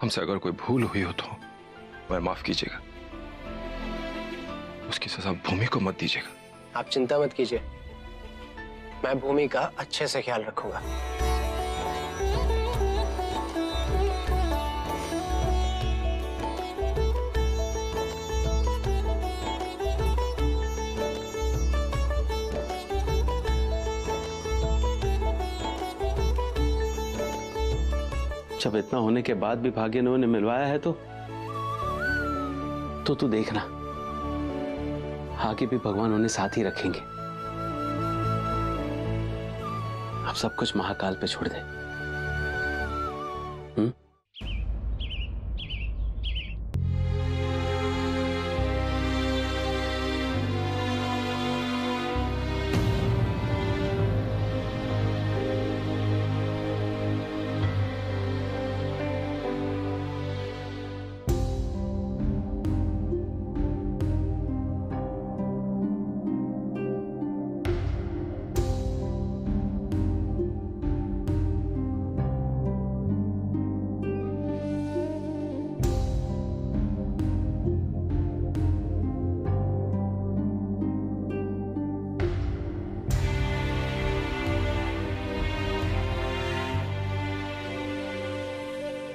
हमसे अगर कोई भूल हुई हो तो मैं माफ कीजिएगा। उसकी सजा भूमि को मत दीजिएगा। आप चिंता मत कीजिए, मैं भूमि का अच्छे से ख्याल रखूंगा। जब इतना होने के बाद भी भाग्य ने उन्हें मिलवाया है तो तू देखना, आगे भी भगवान उन्हें साथ ही रखेंगे। अब सब कुछ महाकाल पे छोड़ दे।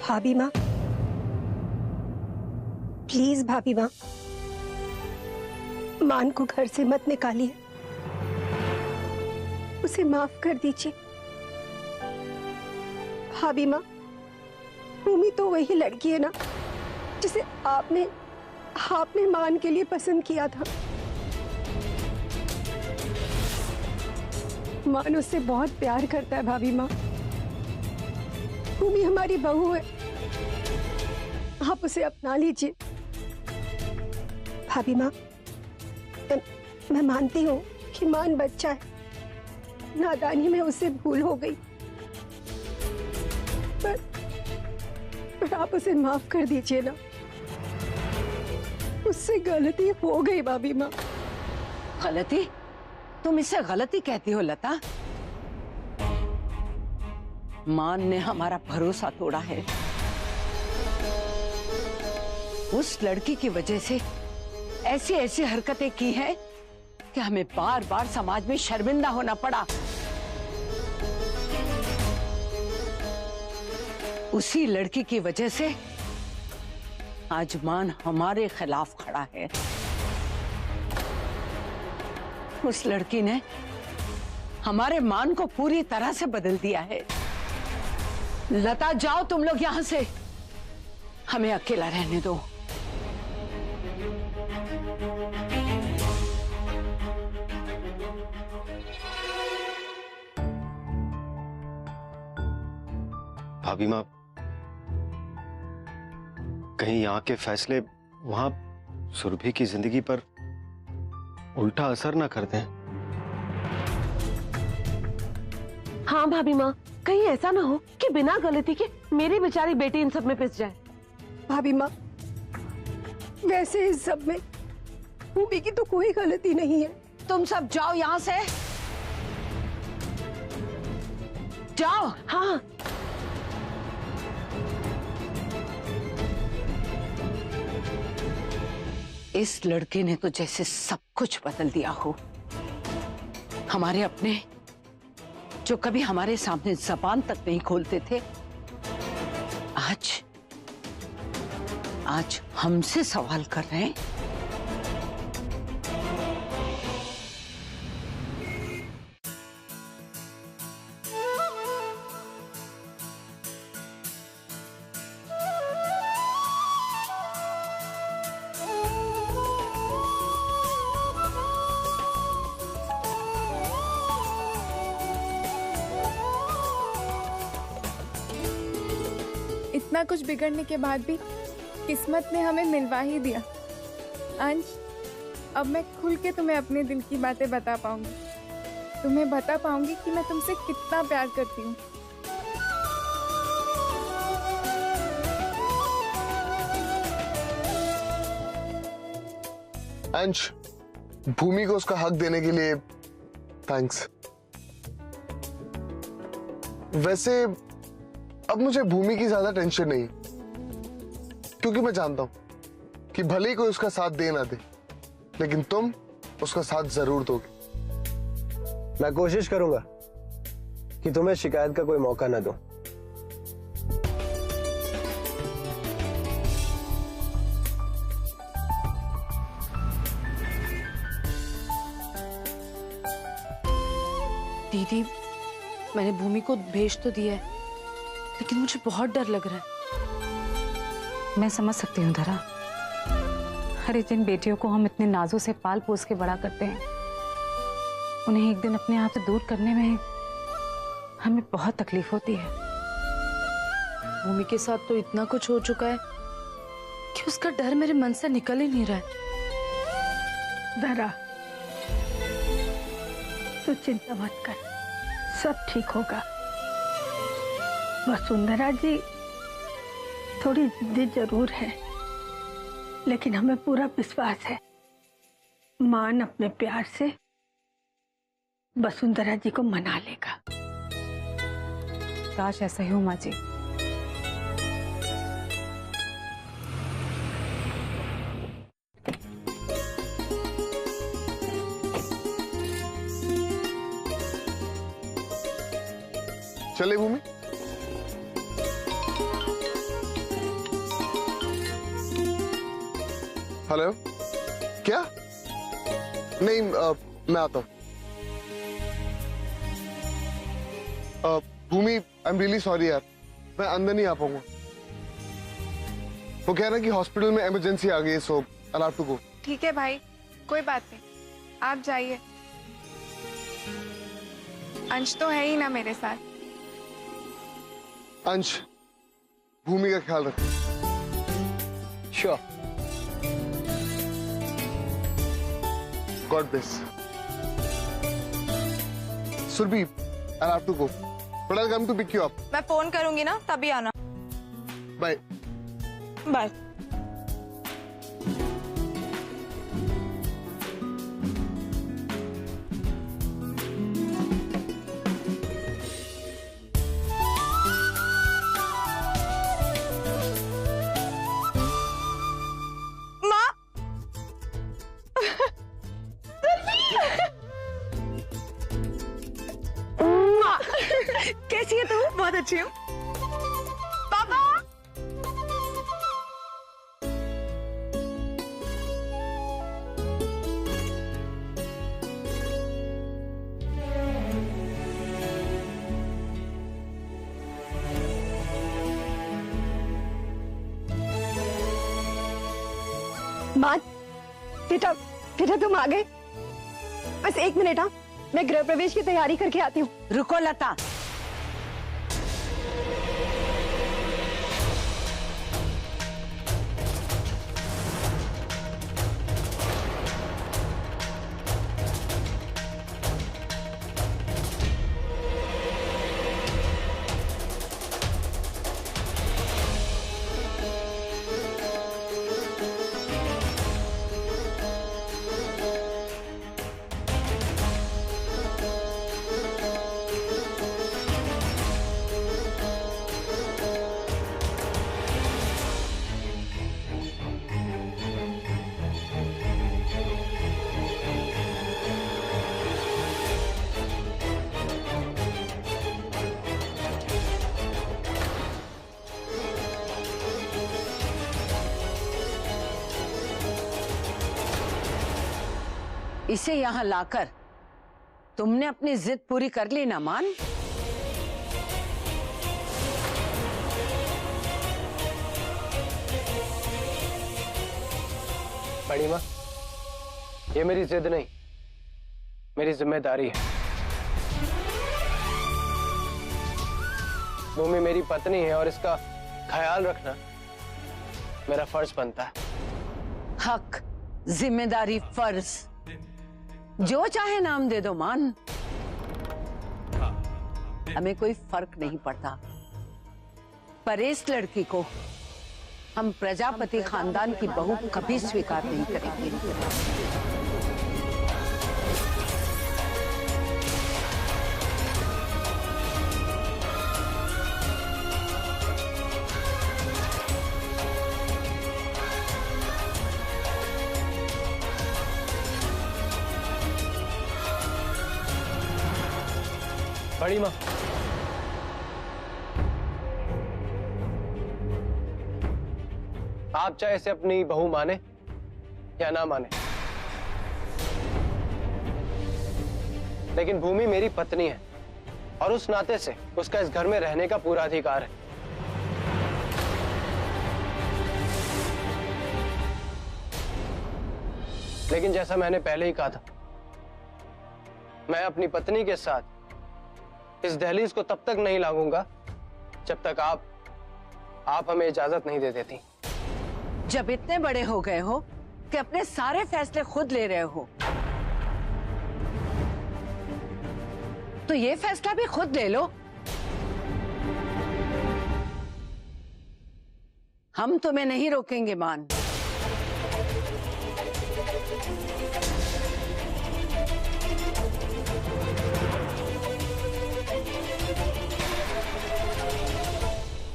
भाभी माँ, प्लीज भाभी माँ, मान को घर से मत निकालिए, उसे माफ कर दीजिए। भाभी माँ, भूमि तो वही लड़की है ना जिसे आपने मान के लिए पसंद किया था। मान उससे बहुत प्यार करता है भाभी माँ। भूमि हमारी बहू है, आप उसे अपना लीजिए। भाभी माँ, मैं मानती हूँ कि मान बच्चा है, नादानी में उससे भूल हो गई, पर आप उसे माफ कर दीजिए ना। उससे गलती हो गई भाभी माँ। गलती? तुम इसे गलती कहती हो लता? मान ने हमारा भरोसा तोड़ा है। उस लड़की की वजह से ऐसी ऐसी हरकतें की हैं कि हमें बार बार समाज में शर्मिंदा होना पड़ा। उसी लड़की की वजह से आज मान हमारे खिलाफ खड़ा है। उस लड़की ने हमारे मान को पूरी तरह से बदल दिया है। लता, जाओ तुम लोग यहां से, हमें अकेला रहने दो। भाभी माँ, कहीं यहाँ के फैसले वहां सुरभि की जिंदगी पर उल्टा असर ना कर दें। हाँ भाभी माँ, कहीं ऐसा ना हो कि बिना गलती के मेरी बेचारी बेटी इन सब में पिस जाए। भाभी माँ, वैसे इस सब में भूमि की तो कोई गलती नहीं है। तुम सब जाओ यहां से, जाओ। हाँ, इस लड़के ने तो जैसे सब कुछ बदल दिया हो। हमारे अपने जो कभी हमारे सामने जबान तक नहीं खोलते थे, आज हमसे सवाल कर रहे हैं। इतना कुछ बिगड़ने के बाद भी किस्मत ने हमें मिलवा ही दिया। अंश, अब मैं खुल के तुम्हें अपने दिल की बातें बता पाऊंगी। तुम्हें बता पाऊंगी कि मैं तुमसे कितना प्यार करती हूँ। अंश, भूमि को उसका हक देने के लिए थैंक्स। वैसे अब मुझे भूमि की ज्यादा टेंशन नहीं, क्योंकि मैं जानता हूं कि भले ही कोई उसका साथ दे ना दे, लेकिन तुम उसका साथ जरूर दोगे। मैं कोशिश करूंगा कि तुम्हें शिकायत का कोई मौका ना दूं। दीदी, मैंने भूमि को भेज तो दिया है, लेकिन मुझे बहुत डर लग रहा है। मैं समझ सकती हूँ धरा। हर जिन बेटियों को हम इतने नाजों से पाल पोस के बड़ा करते हैं, उन्हें एक दिन अपने आप से दूर करने में हमें बहुत तकलीफ होती है। भूमि के साथ तो इतना कुछ हो चुका है कि उसका डर मेरे मन से निकल ही नहीं रहा है। धरा, तू चिंता मत कर, सब ठीक होगा। वसुंधरा जी थोड़ी जिद्दी जरूर है, लेकिन हमें पूरा विश्वास है मान अपने प्यार से वसुंधरा जी को मना लेगा। काश ऐसा ही हो माँ जी। चले भूमि। हेलो, क्या? नहीं, मैं आता हूं। भूमि, आई एम रियली सॉरी यार, मैं अंदर नहीं आ पाऊंगा। वो कह रहा है कि हॉस्पिटल में इमरजेंसी आ गई है, सो आई हैव टू गो। ठीक है भाई, कोई बात नहीं, आप जाइए। अंश तो है ही ना मेरे साथ। अंश, भूमि का ख्याल रखो। Sure. God bless. Surabhi, I have to go, but I will come to pick you up. मैं फोन करूंगी ना, तभी आना। बाय। बाय। कैसी है तू? बहुत अच्छी हूँ। पापा! माँ, बेटा बेटा तुम आ गए। बस 1 मिनट, हाँ, मैं गृह प्रवेश की तैयारी करके आती हूँ। रुको लता, इसे यहां लाकर तुमने अपनी जिद पूरी कर ली ना मान? बड़ी माँ, ये मेरी जिद नहीं, मेरी जिम्मेदारी है। भूमि मेरी पत्नी है और इसका ख्याल रखना मेरा फर्ज बनता है। हक, जिम्मेदारी, फर्ज, जो चाहे नाम दे दो मान, हमें कोई फर्क नहीं पड़ता। पर इस लड़की को हम प्रजापति खानदान की बहू कभी स्वीकार नहीं करेंगे। बड़ी माँ, आप चाहे इसे अपनी बहू माने या ना माने, लेकिन भूमि मेरी पत्नी है और उस नाते से उसका इस घर में रहने का पूरा अधिकार है। लेकिन जैसा मैंने पहले ही कहा था, मैं अपनी पत्नी के साथ इस दहलीज को तब तक नहीं लागूंगा जब तक आप हमें इजाजत नहीं दे देती। जब इतने बड़े हो गए हो कि अपने सारे फैसले खुद ले रहे हो, तो ये फैसला भी खुद ले लो। हम तुम्हें नहीं रोकेंगे मान।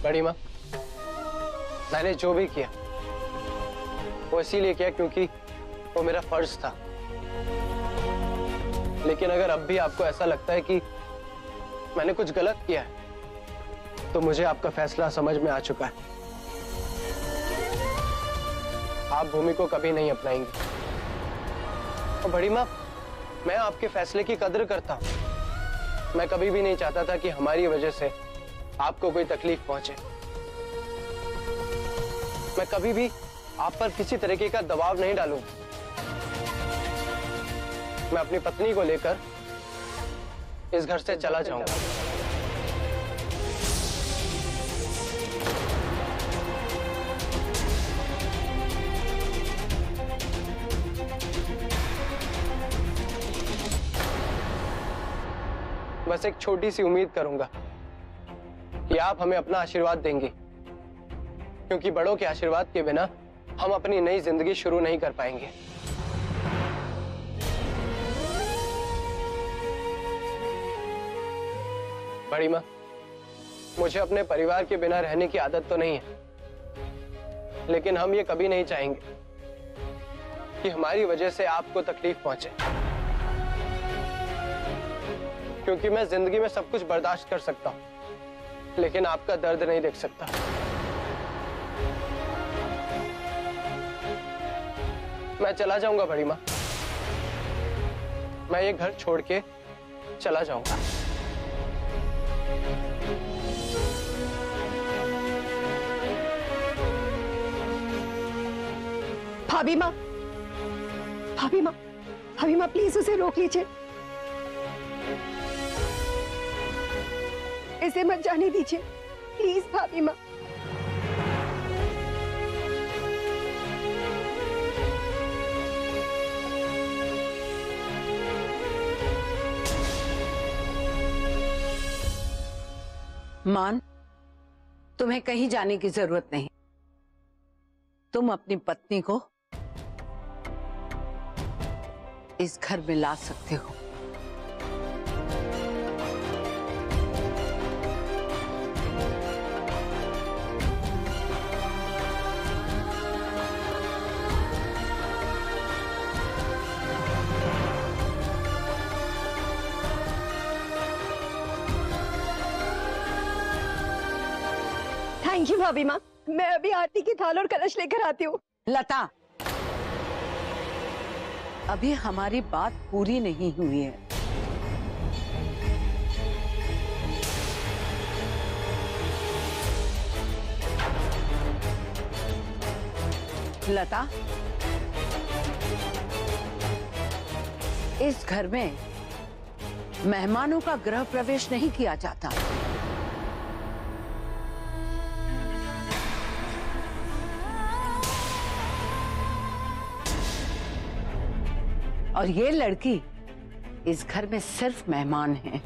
बड़ी माँ, मैंने जो भी किया वो इसीलिए किया क्योंकि वो मेरा फर्ज था। लेकिन अगर अब भी आपको ऐसा लगता है कि मैंने कुछ गलत किया है, तो मुझे आपका फैसला समझ में आ चुका है। आप भूमि को कभी नहीं अपनाएंगे। और बड़ी माँ, मैं आपके फैसले की कदर करता हूं। मैं कभी भी नहीं चाहता था कि हमारी वजह से आपको कोई तकलीफ पहुंचे। मैं कभी भी आप पर किसी तरीके का दबाव नहीं डालूंगा। मैं अपनी पत्नी को लेकर इस घर से चला जाऊंगा। बस एक छोटी सी उम्मीद करूंगा कि आप हमें अपना आशीर्वाद देंगी, क्योंकि बड़ों के आशीर्वाद के बिना हम अपनी नई जिंदगी शुरू नहीं कर पाएंगे। बड़ी माँ, मुझे अपने परिवार के बिना रहने की आदत तो नहीं है, लेकिन हम ये कभी नहीं चाहेंगे कि हमारी वजह से आपको तकलीफ पहुंचे, क्योंकि मैं जिंदगी में सब कुछ बर्दाश्त कर सकता हूं, लेकिन आपका दर्द नहीं देख सकता। मैं चला जाऊंगा बड़ी माँ, मैं ये घर छोड़ के चला जाऊंगा। भाभी माँ, भाभी माँ, भाभी माँ, प्लीज उसे रोक लीजिए, इसे मत जाने दीजिए, प्लीज भाभी माँ। मान, तुम्हें कहीं जाने की जरूरत नहीं। तुम अपनी पत्नी को इस घर में ला सकते हो। थैंक यू भाभी माँ, मैं अभी आरती की थाल और कलश लेकर आती हूँ। लता, अभी हमारी बात पूरी नहीं हुई है। लता, इस घर में मेहमानों का गृह प्रवेश नहीं किया जाता। और ये लड़की इस घर में सिर्फ मेहमान है।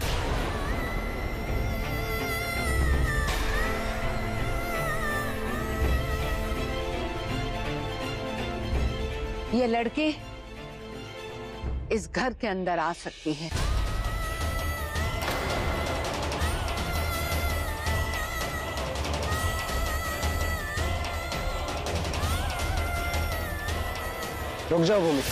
ये लड़की इस घर के अंदर आ सकती है। रुक जाओ भूमि।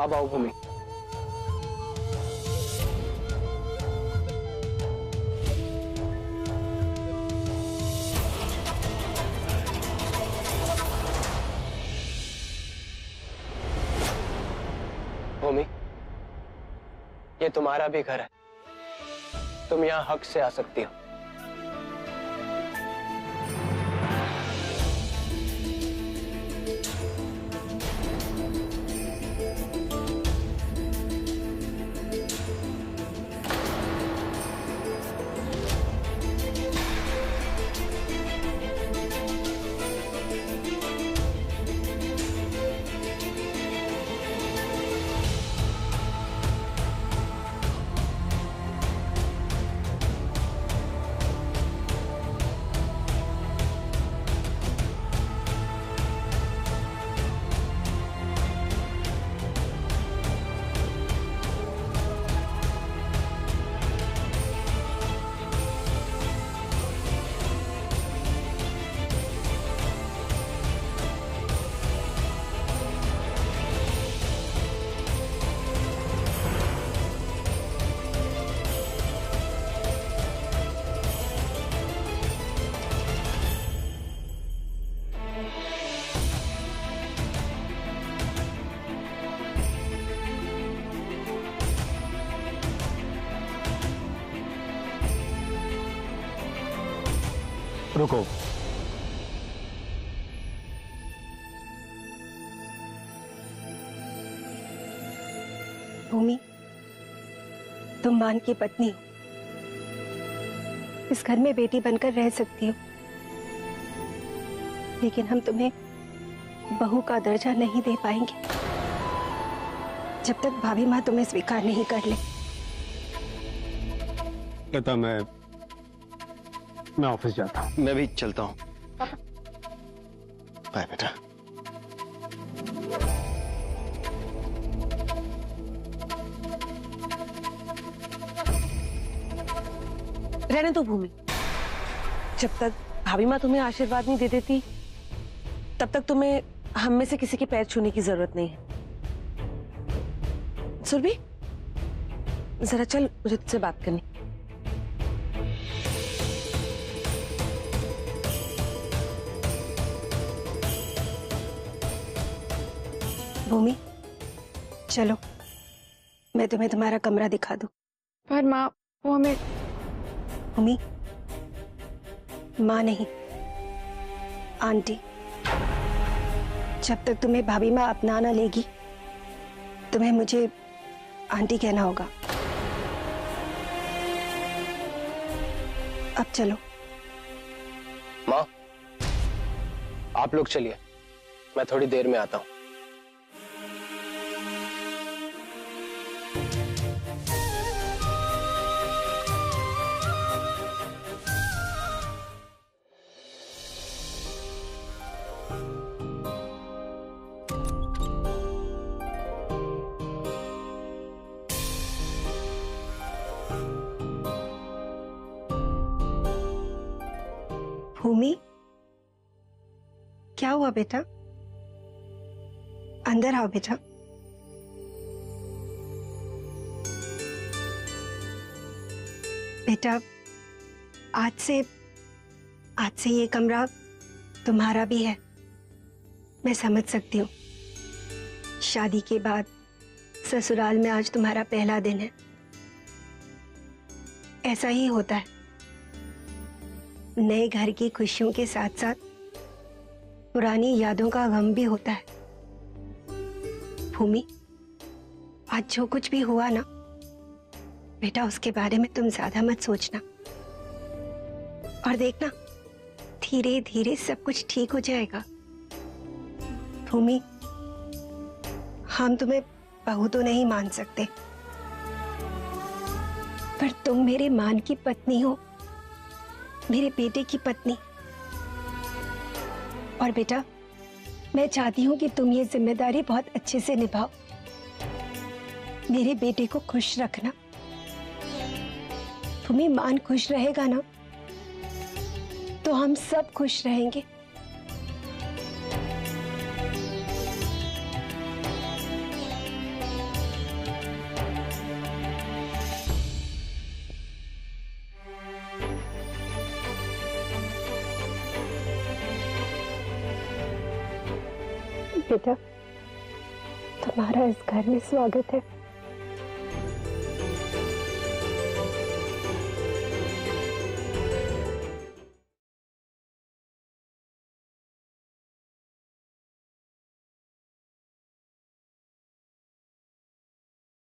अब आओ भूमि। भूमि, ये तुम्हारा भी घर है, तुम यहाँ हक से आ सकती हो। रुको। भूमि, तुम मान की पत्नी हो, इस घर में बेटी बनकर रह सकती हो, लेकिन हम तुम्हें बहू का दर्जा नहीं दे पाएंगे जब तक भाभी माँ तुम्हें स्वीकार नहीं कर ले। लता, मैं ऑफिस जाता हूँ। मैं भी चलता हूँ। बाय बेटा। रहने दो भूमि, जब तक भाभी माँ तुम्हें आशीर्वाद नहीं दे देती तब तक तुम्हें हम में से किसी के पैर छूने की जरूरत नहीं है। सुरभि, जरा चल, मुझे तुझसे बात करनी। भूमि, चलो मैं तुम्हें तुम्हारा कमरा दिखा दूं। पर माँ, वो हमें। भूमि, माँ नहीं, आंटी। जब तक तुम्हें भाभी माँ अपना ना लेगी, तुम्हें मुझे आंटी कहना होगा। अब चलो। माँ, आप लोग चलिए, मैं थोड़ी देर में आता हूँ। भूमि, क्या हुआ बेटा? अंदर आओ बेटा। बेटा, आज से ये कमरा तुम्हारा भी है। मैं समझ सकती हूँ, शादी के बाद ससुराल में आज तुम्हारा पहला दिन है। ऐसा ही होता है, नए घर की खुशियों के साथ साथ पुरानी यादों का गम भी होता है। भूमि, आज जो कुछ भी हुआ ना बेटा, उसके बारे में तुम ज्यादा मत सोचना, और देखना धीरे धीरे सब कुछ ठीक हो जाएगा। भूमि, हम तुम्हें बहू तो नहीं मान सकते, पर तुम मेरे मान की पत्नी हो, मेरे बेटे की पत्नी। और बेटा, मैं चाहती हूं कि तुम ये जिम्मेदारी बहुत अच्छे से निभाओ। मेरे बेटे को खुश रखना। तुम्हें मान खुश रहेगा ना, तो हम सब खुश रहेंगे। बेटा, तुम्हारा इस घर में स्वागत है।